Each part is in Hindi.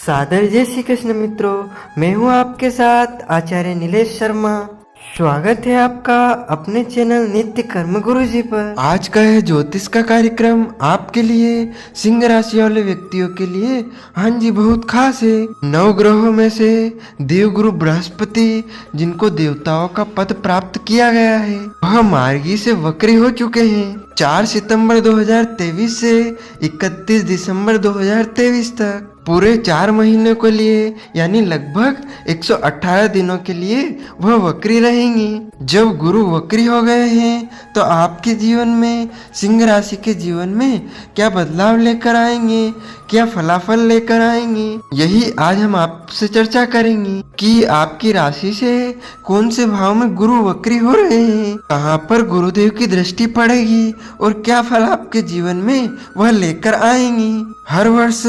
सादर जय श्री कृष्ण मित्रों, मैं हूं आपके साथ आचार्य नीलेश शर्मा। स्वागत है आपका अपने चैनल नित्य कर्म गुरु जी पर। आज का है ज्योतिष का कार्यक्रम आपके लिए, सिंह राशि वाले व्यक्तियों के लिए। हाँ जी, बहुत खास है। 9 ग्रहों में से देवगुरु बृहस्पति, जिनको देवताओं का पद प्राप्त किया गया है, वह मार्गी से वक्री हो चुके हैं। 4 सितंबर 2023 से 31 दिसंबर 2023 तक पूरे 4 महीने के लिए यानी लगभग 118 दिनों के लिए वह वक्री रहेंगी। जब गुरु वक्री हो गए हैं तो आपके जीवन में, सिंह राशि के जीवन में क्या बदलाव लेकर आएंगे, क्या फलाफल लेकर आएंगे, यही आज हम आपसे चर्चा करेंगे कि आपकी राशि से कौन से भाव में गुरु वक्री हो रहे हैं, कहाँ पर गुरुदेव की दृष्टि पड़ेगी और क्या फल आपके जीवन में वह लेकर आएंगी। हर वर्ष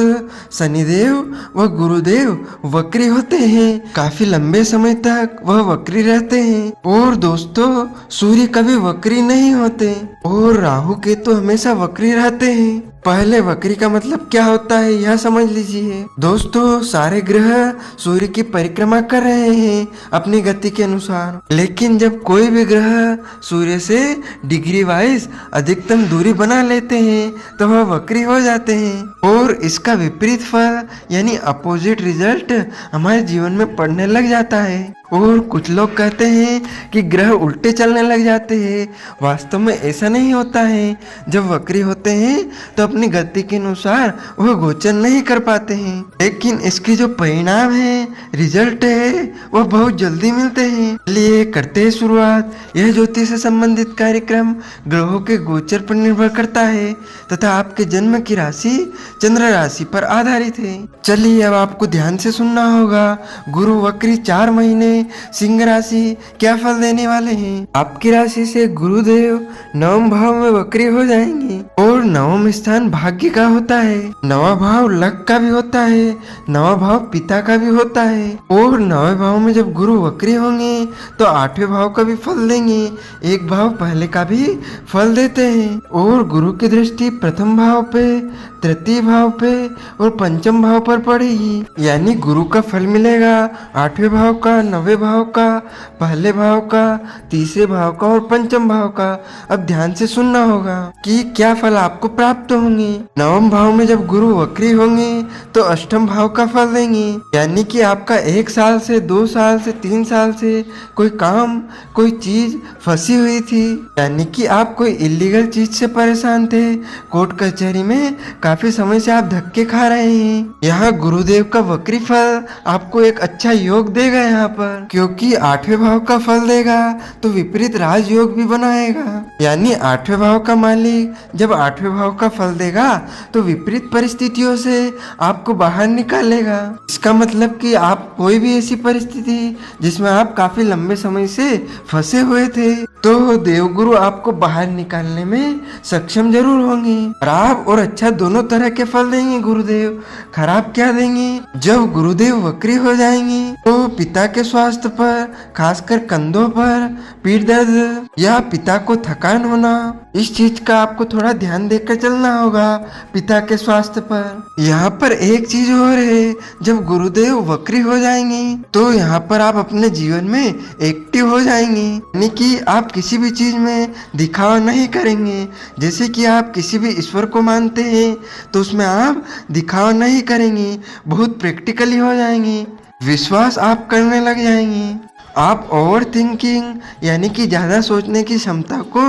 शनिदेव व गुरुदेव वक्री होते हैं, काफी लंबे समय तक वह वक्री रहते हैं। और दोस्तों, सूर्य कभी वक्री नहीं होते और राहु केतु हमेशा वक्री रहते हैं। पहले वक्री का मतलब क्या होता है यह समझ लीजिए। दोस्तों, सारे ग्रह सूर्य की परिक्रमा कर रहे हैं अपनी गति के अनुसार, लेकिन जब कोई भी ग्रह सूर्य से डिग्री वाइज अधिकतम दूरी बना लेते हैं तो वह वक्री हो जाते हैं और इसका विपरीत फल यानी अपोजिट रिजल्ट हमारे जीवन में पड़ने लग जाता है। और कुछ लोग कहते हैं कि ग्रह उल्टे चलने लग जाते हैं। वास्तव में ऐसा नहीं होता है। जब वक्री होते हैं तो अपनी गति के अनुसार वह गोचर नहीं कर पाते हैं, लेकिन इसके जो परिणाम है, रिजल्ट है, वह बहुत जल्दी मिलते हैं। चलिए करते हैं शुरुआत। यह ज्योतिष से संबंधित कार्यक्रम ग्रहों के गोचर पर निर्भर करता है तथा आपके जन्म की राशि चंद्र राशि पर आधारित है। चलिए अब आपको ध्यान से सुनना होगा। गुरु वक्री 4 महीने सिंह राशि क्या फल देने वाले हैं। आपकी राशि से गुरुदेव 9वें भाव में वक्री हो जाएंगे और 9वां स्थान भाग्य का होता है। 9वां भाव लक का भी होता है, 9वां भाव पिता का भी होता है। और 9वें भाव में जब गुरु वक्री होंगे तो 8वें भाव का भी फल देंगे, एक भाव पहले का भी फल देते हैं। और गुरु की दृष्टि प्रथम भाव पे, तृतीय भाव पे और पंचम भाव पर पड़ेगी, यानी गुरु का फल मिलेगा 8वें भाव का, 9वें भाव का, पहले भाव का, तीसरे भाव का और पंचम भाव का। अब ध्यान से सुनना होगा कि क्या फल आपको प्राप्त होंगे। 9वें भाव में जब गुरु वक्री होंगे तो अष्टम भाव का फल देंगे, यानी कि आपका 1 साल से 2 साल से 3 साल से कोई काम, कोई चीज फंसी हुई थी, यानी कि आप कोई इलीगल चीज से परेशान थे, कोर्ट कचहरी में काफी समय से आप धक्के खा रहे हैं। यहाँ गुरुदेव का वक्री फल आपको एक अच्छा योग देगा यहाँ पर, क्योंकि 8वें भाव का फल देगा तो विपरीत राजयोग भी बनाएगा। यानी 8वें भाव का मालिक जब 8वें भाव का फल देगा तो विपरीत परिस्थितियों से आपको बाहर निकालेगा। इसका मतलब कि आप कोई भी ऐसी परिस्थिति जिसमें आप काफी लंबे समय से फंसे हुए थे तो देवगुरु आपको बाहर निकालने में सक्षम जरूर होंगे। खराब और अच्छा दोनों तरह के फल देंगे गुरुदेव। खराब क्या देंगे? जब गुरुदेव वक्री हो जाएंगे तो पिता के स्वास्थ्य पर, खासकर कंधों पर पीठ दर्द या पिता को थकान होना, इस चीज का आपको थोड़ा ध्यान देकर चलना होगा पिता के स्वास्थ्य पर। यहाँ पर एक चीज और है, जब गुरुदेव वक्री हो जाएंगे तो यहाँ पर आप अपने जीवन में एक्टिव हो जाएंगे, यानी कि आप किसी भी चीज में दिखावा नहीं करेंगे। जैसे कि आप किसी भी ईश्वर को मानते हैं तो उसमें आप दिखावा नहीं करेंगे, बहुत प्रैक्टिकली हो जाएंगे, विश्वास आप करने लग जाएंगे। आप ओवर थिंकिंग यानी कि ज़्यादा सोचने की क्षमता को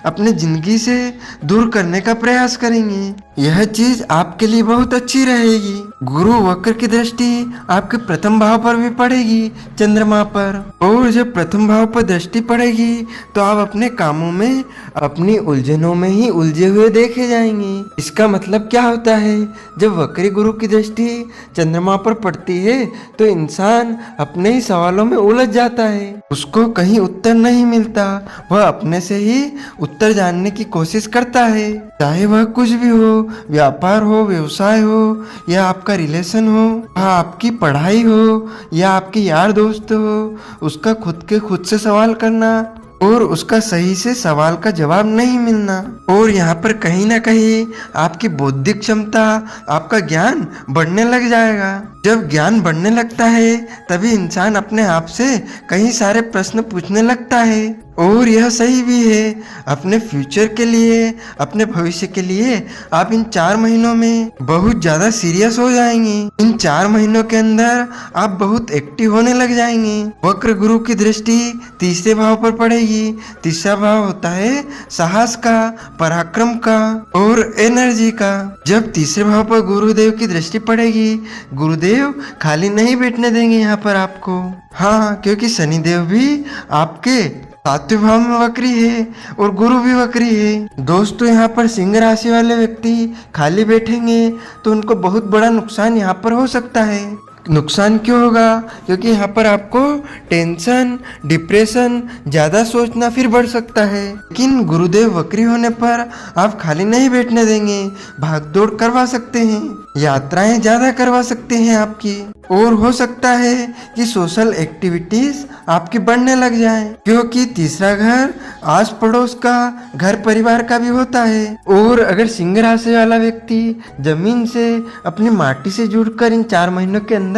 अपने जिंदगी से दूर करने का प्रयास करेंगे। यह चीज आपके लिए बहुत अच्छी रहेगी। गुरु वक्र की दृष्टि आपके प्रथम भाव पर भी पड़ेगी, चंद्रमा पर, और जब प्रथम भाव पर दृष्टि पड़ेगी तो आप अपने कामों में, अपनी उलझनों में ही उलझे हुए देखे जाएंगे। इसका मतलब क्या होता है? जब वक्री गुरु की दृष्टि चंद्रमा पर पड़ती है तो इंसान अपने ही सवालों में उलझ जाता है, उसको कहीं उत्तर नहीं मिलता, वह अपने से ही उत्तर जानने की कोशिश करता है, चाहे वह कुछ भी हो, व्यापार हो, व्यवसाय हो या आपका रिलेशन हो, आपकी पढ़ाई हो या आपके यार दोस्त हो। उसका खुद से सवाल करना और उसका सही से सवाल का जवाब नहीं मिलना, और यहाँ पर कहीं ना कहीं आपकी बौद्धिक क्षमता, आपका ज्ञान बढ़ने लग जाएगा। जब ज्ञान बढ़ने लगता है तभी इंसान अपने आप से कई सारे प्रश्न पूछने लगता है। और यह सही भी है। अपने फ्यूचर के लिए, अपने भविष्य के लिए आप इन 4 महीनों में बहुत ज्यादा सीरियस हो जाएंगे। इन 4 महीनों के अंदर आप बहुत एक्टिव होने लग जाएंगे। वक्र गुरु की दृष्टि तीसरे भाव पर पड़ेगी। तीसरा भाव होता है साहस का, पराक्रम का और एनर्जी का। जब तीसरे भाव पर गुरुदेव की दृष्टि पड़ेगी, गुरुदेव खाली नहीं बैठने देंगे यहाँ पर आपको। हाँ, क्योंकि शनिदेव भी आपके 7वें भाव में वक्री है और गुरु भी वक्री है। दोस्तों, यहाँ पर सिंह राशि वाले व्यक्ति खाली बैठेंगे तो उनको बहुत बड़ा नुकसान यहाँ पर हो सकता है। नुकसान क्यों होगा? क्योंकि यहाँ पर आपको टेंशन, डिप्रेशन, ज्यादा सोचना फिर बढ़ सकता है। लेकिन गुरुदेव वक्री होने पर आप खाली नहीं बैठने देंगे, भाग दौड़ करवा सकते हैं, यात्राएं ज्यादा करवा सकते हैं आपकी। और हो सकता है कि सोशल एक्टिविटीज आपकी बढ़ने लग जाए, क्योंकि तीसरा घर आस पड़ोस का, घर परिवार का भी होता है। और अगर सिंह राशि वाला व्यक्ति जमीन से, अपनी माटी से जुड़कर इन 4 महीनों के अंदर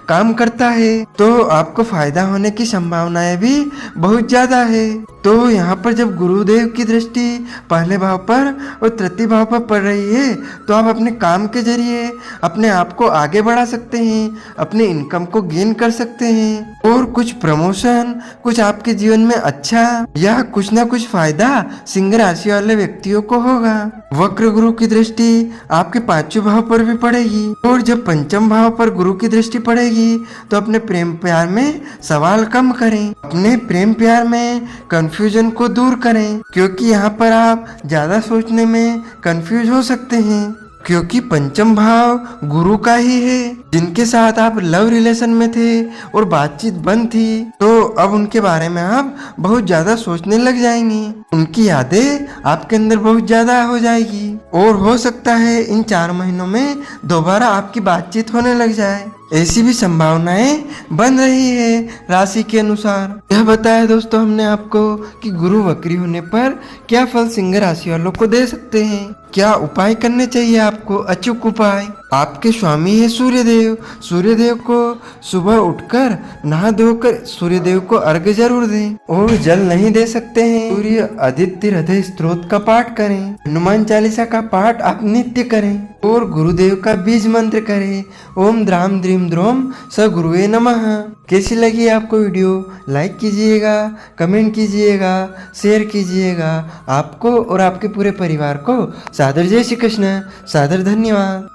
काम करता है तो आपको फायदा होने की संभावनाएं भी बहुत ज्यादा है। तो यहाँ पर जब गुरुदेव की दृष्टि पहले भाव पर और तृतीय भाव पर पड़ रही है तो आप अपने काम के जरिए अपने आप को आगे बढ़ा सकते हैं, अपने इनकम को गेन कर सकते हैं और कुछ प्रमोशन, कुछ आपके जीवन में अच्छा या कुछ ना कुछ फायदा सिंह राशि वाले व्यक्तियों को होगा। वक्र गुरु की दृष्टि आपके 5वें भाव पर भी पड़ेगी और जब 5वें भाव पर गुरु की दृष्टि पड़ेगी तो अपने प्रेम प्यार में सवाल कम करें, अपने प्रेम प्यार में कंफ्यूजन को दूर करें, क्योंकि यहाँ पर आप ज्यादा सोचने में कंफ्यूज हो सकते हैं। क्योंकि 5वां भाव गुरु का ही है। जिनके साथ आप लव रिलेशन में थे और बातचीत बंद थी तो अब उनके बारे में आप बहुत ज्यादा सोचने लग जाएंगी, उनकी यादें आपके अंदर बहुत ज्यादा हो जाएगी और हो सकता है इन 4 महीनों में दोबारा आपकी बातचीत होने लग जाए। ऐसी भी संभावनाएं बन रही है राशि के अनुसार। यह बताया दोस्तों हमने आपको कि गुरु वक्री होने पर क्या फल सिंह राशि वालों को दे सकते हैं, क्या उपाय करने चाहिए आपको। अचूक उपाय, आपके स्वामी है सूर्यदेव। सूर्यदेव को सुबह उठकर नहा धोकर सूर्यदेव को अर्घ्य जरूर दें और जल नहीं दे सकते हैं सूर्य आदित्य हृदय स्तोत्र का पाठ करें, हनुमान चालीसा का पाठ आप नित्य करें और गुरुदेव का बीज मंत्र करें, ओम द्राम द्रीम द्रोम स गुरुवे नमः। कैसी लगी आपको वीडियो? लाइक कीजिएगा, कमेंट कीजिएगा, शेयर कीजिएगा। आपको और आपके पूरे परिवार को सादर जय श्री कृष्ण, सादर धन्यवाद।